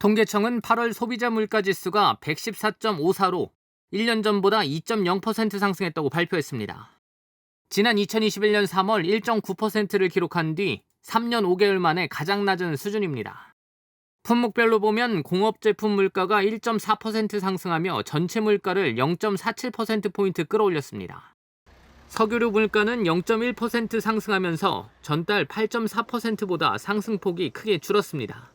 통계청은 8월 소비자 물가지수가 114.54로 1년 전보다 2.0% 상승했다고 발표했습니다. 지난 2021년 3월 1.9%를 기록한 뒤 3년 5개월 만에 가장 낮은 수준입니다. 품목별로 보면 공업제품 물가가 1.4% 상승하며 전체 물가를 0.47%포인트 끌어올렸습니다. 석유류 물가는 0.1% 상승하면서 전달 8.4%보다 상승폭이 크게 줄었습니다.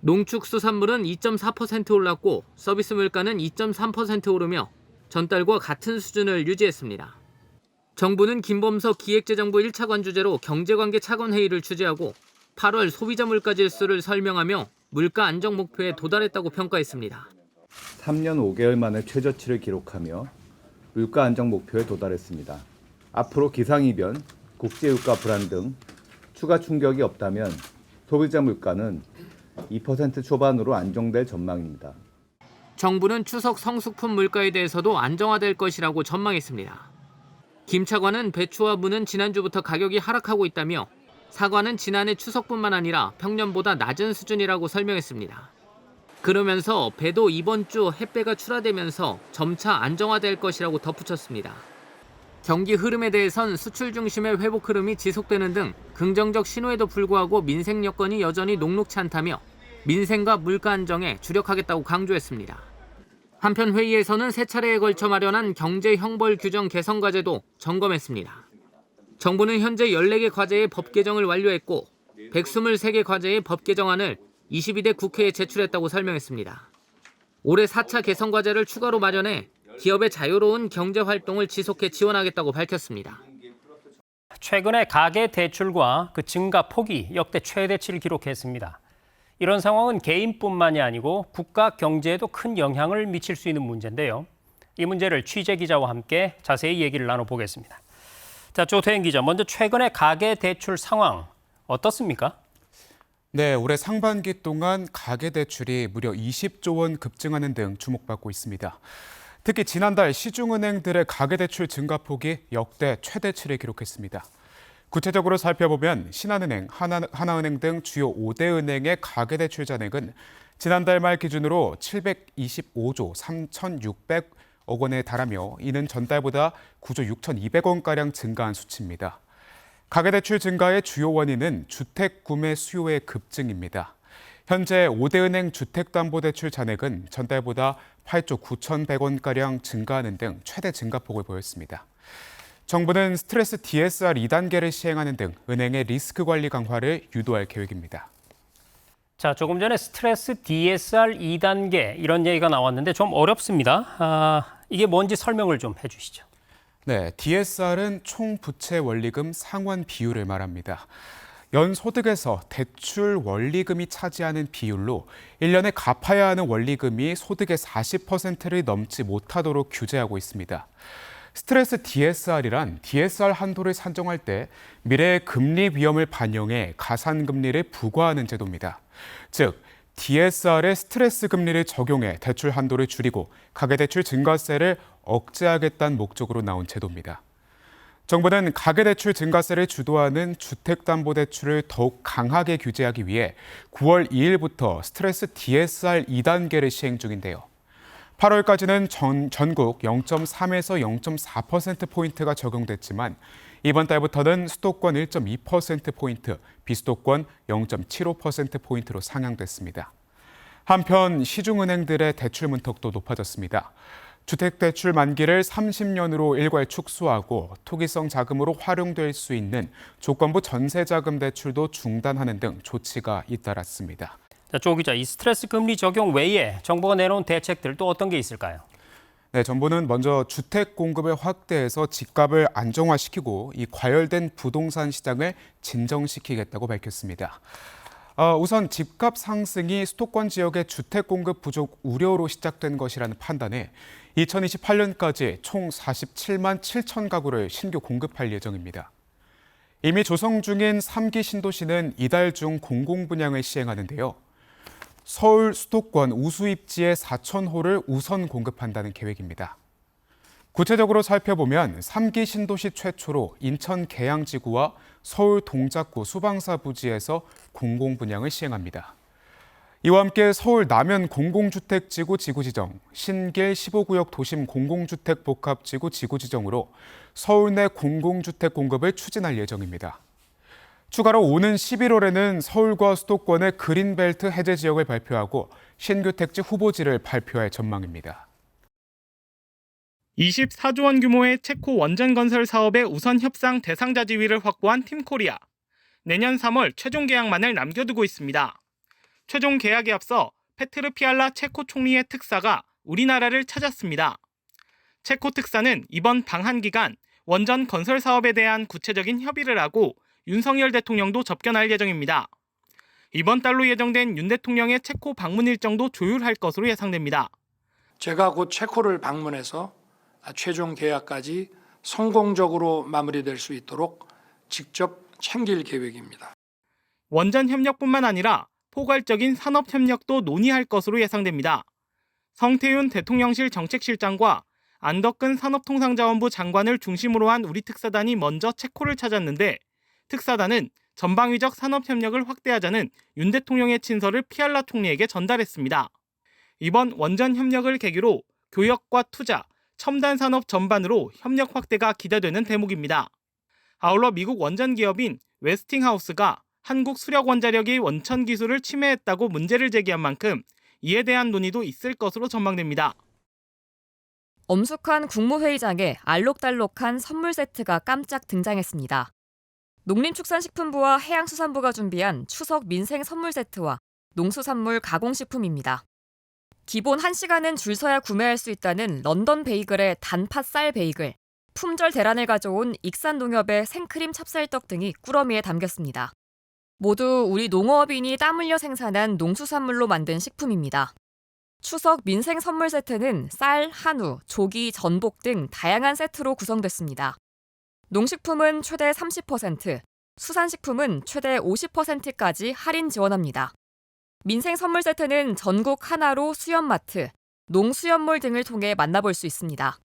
농축수산물은 2.4% 올랐고 서비스 물가는 2.3% 오르며 전달과 같은 수준을 유지했습니다. 정부는 김범석 기획재정부 1차 관주제로 경제관계 차관회의를 주재하고 8월 소비자 물가 지수를 설명하며 물가 안정 목표에 도달했다고 평가했습니다. 3년 5개월 만에 최저치를 기록하며 물가 안정 목표에 도달했습니다. 앞으로 기상이변, 국제유가 불안 등 추가 충격이 없다면 소비자 물가는 2% 초반으로 안정될 전망입니다. 정부는 추석 성수품 물가에 대해서도 안정화될 것이라고 전망했습니다. 김 차관은 배추와 무는 지난주부터 가격이 하락하고 있다며 사과는 지난해 추석뿐만 아니라 평년보다 낮은 수준이라고 설명했습니다. 그러면서 배도 이번 주 햇배가 출하되면서 점차 안정화될 것이라고 덧붙였습니다. 경기 흐름에 대해선 수출 중심의 회복 흐름이 지속되는 등 긍정적 신호에도 불구하고 민생 여건이 여전히 녹록치 않다며 민생과 물가 안정에 주력하겠다고 강조했습니다. 한편 회의에서는 세 차례에 걸쳐 마련한 경제 형벌 규정 개선 과제도 점검했습니다. 정부는 현재 14개 과제의 법 개정을 완료했고 123개 과제의 법 개정안을 22대 국회에 제출했다고 설명했습니다. 올해 4차 개선 과제를 추가로 마련해 기업의 자유로운 경제 활동을 지속해 지원하겠다고 밝혔습니다. 최근에 가계 대출과 그 증가 폭이 역대 최대치를 기록했습니다. 이런 상황은 개인뿐만이 아니고 국가 경제에도 큰 영향을 미칠 수 있는 문제인데요. 이 문제를 취재 기자와 함께 자세히 얘기를 나눠보겠습니다. 자, 조태인 기자, 먼저 최근에 가계 대출 상황 어떻습니까? 네, 올해 상반기 동안 가계 대출이 무려 20조 원 급증하는 등 주목받고 있습니다. 특히 지난달 시중은행들의 가계대출 증가폭이 역대 최대치를 기록했습니다. 구체적으로 살펴보면 신한은행, 하나은행 등 주요 5대 은행의 가계대출 잔액은 지난달 말 기준으로 725조 3,600억 원에 달하며 이는 전달보다 9조 6,200원가량 증가한 수치입니다. 가계대출 증가의 주요 원인은 주택 구매 수요의 급증입니다. 현재 5대 은행 주택담보대출 잔액은 전달보다 8조 9,100원가량 증가하는 등 최대 증가폭을 보였습니다. 정부는 스트레스 DSR 2단계를 시행하는 등 은행의 리스크 관리 강화를 유도할 계획입니다. 자, 조금 전에 스트레스 DSR 2단계 이런 얘기가 나왔는데 좀 어렵습니다. 이게 뭔지 설명을 좀 해주시죠. 네, DSR은 총 부채 원리금 상환 비율을 말합니다. 연소득에서 대출 원리금이 차지하는 비율로 1년에 갚아야 하는 원리금이 소득의 40%를 넘지 못하도록 규제하고 있습니다. 스트레스 DSR이란 DSR 한도를 산정할 때 미래의 금리 위험을 반영해 가산금리를 부과하는 제도입니다. 즉, DSR에 스트레스 금리를 적용해 대출 한도를 줄이고 가계대출 증가세를 억제하겠다는 목적으로 나온 제도입니다. 정부는 가계대출 증가세를 주도하는 주택담보대출을 더욱 강하게 규제하기 위해 9월 2일부터 스트레스 DSR 2단계를 시행 중인데요. 8월까지는 전국 0.3에서 0.4%포인트가 적용됐지만 이번 달부터는 수도권 1.2%포인트, 비수도권 0.75%포인트로 상향됐습니다. 한편 시중은행들의 대출 문턱도 높아졌습니다. 주택대출 만기를 30년으로 일괄 축소하고 투기성 자금으로 활용될 수 있는 조건부 전세자금 대출도 중단하는 등 조치가 잇따랐습니다. 자, 조 기자, 이 스트레스 금리 적용 외에 정부가 내놓은 대책들 또 어떤 게 있을까요? 네, 정부는 먼저 주택 공급을 확대해서 집값을 안정화시키고 이 과열된 부동산 시장을 진정시키겠다고 밝혔습니다. 우선 집값 상승이 수도권 지역의 주택 공급 부족 우려로 시작된 것이라는 판단에 2028년까지 총 47만 7천 가구를 신규 공급할 예정입니다. 이미 조성 중인 3기 신도시는 이달 중 공공분양을 시행하는데요. 서울 수도권 우수입지의 4,000호를 우선 공급한다는 계획입니다. 구체적으로 살펴보면 3기 신도시 최초로 인천 계양지구와 서울 동작구 수방사 부지에서 공공분양을 시행합니다. 이와 함께 서울 남현 공공주택지구 지구지정, 신길 15구역 도심 공공주택 복합지구 지구지정으로 서울 내 공공주택 공급을 추진할 예정입니다. 추가로 오는 11월에는 서울과 수도권의 그린벨트 해제 지역을 발표하고 신규 택지 후보지를 발표할 전망입니다. 24조 원 규모의 체코 원전 건설 사업의 우선 협상 대상자 지위를 확보한 팀코리아. 내년 3월 최종 계약만을 남겨두고 있습니다. 최종 계약에 앞서 페트르 피알라 체코 총리의 특사가 우리나라를 찾았습니다. 체코 특사는 이번 방한 기간 원전 건설 사업에 대한 구체적인 협의를 하고 윤석열 대통령도 접견할 예정입니다. 이번 달로 예정된 윤 대통령의 체코 방문 일정도 조율할 것으로 예상됩니다. 제가 곧 체코를 방문해서 최종 계약까지 성공적으로 마무리될 수 있도록 직접 챙길 계획입니다. 원전 협력뿐만 아니라 포괄적인 산업 협력도 논의할 것으로 예상됩니다. 성태윤 대통령실 정책실장과 안덕근 산업통상자원부 장관을 중심으로 한 우리 특사단이 먼저 체코를 찾았는데 특사단은 전방위적 산업협력을 확대하자는 윤 대통령의 친서를 피알라 총리에게 전달했습니다. 이번 원전 협력을 계기로 교역과 투자, 첨단 산업 전반으로 협력 확대가 기대되는 대목입니다. 아울러 미국 원전 기업인 웨스팅하우스가 한국 수력 원자력의 원천 기술을 침해했다고 문제를 제기한 만큼 이에 대한 논의도 있을 것으로 전망됩니다. 엄숙한 국무회의장에 알록달록한 선물 세트가 깜짝 등장했습니다. 농림축산식품부와 해양수산부가 준비한 추석 민생 선물 세트와 농수산물 가공식품입니다. 기본 1시간은 줄 서야 구매할 수 있다는 런던 베이글의 단팥 쌀 베이글, 품절 대란을 가져온 익산농협의 생크림 찹쌀떡 등이 꾸러미에 담겼습니다. 모두 우리 농어업인이 땀 흘려 생산한 농수산물로 만든 식품입니다. 추석 민생 선물 세트는 쌀, 한우, 조기, 전복 등 다양한 세트로 구성됐습니다. 농식품은 최대 30%, 수산식품은 최대 50%까지 할인 지원합니다. 민생 선물 세트는 전국 하나로 수협마트, 농수협몰 등을 통해 만나볼 수 있습니다.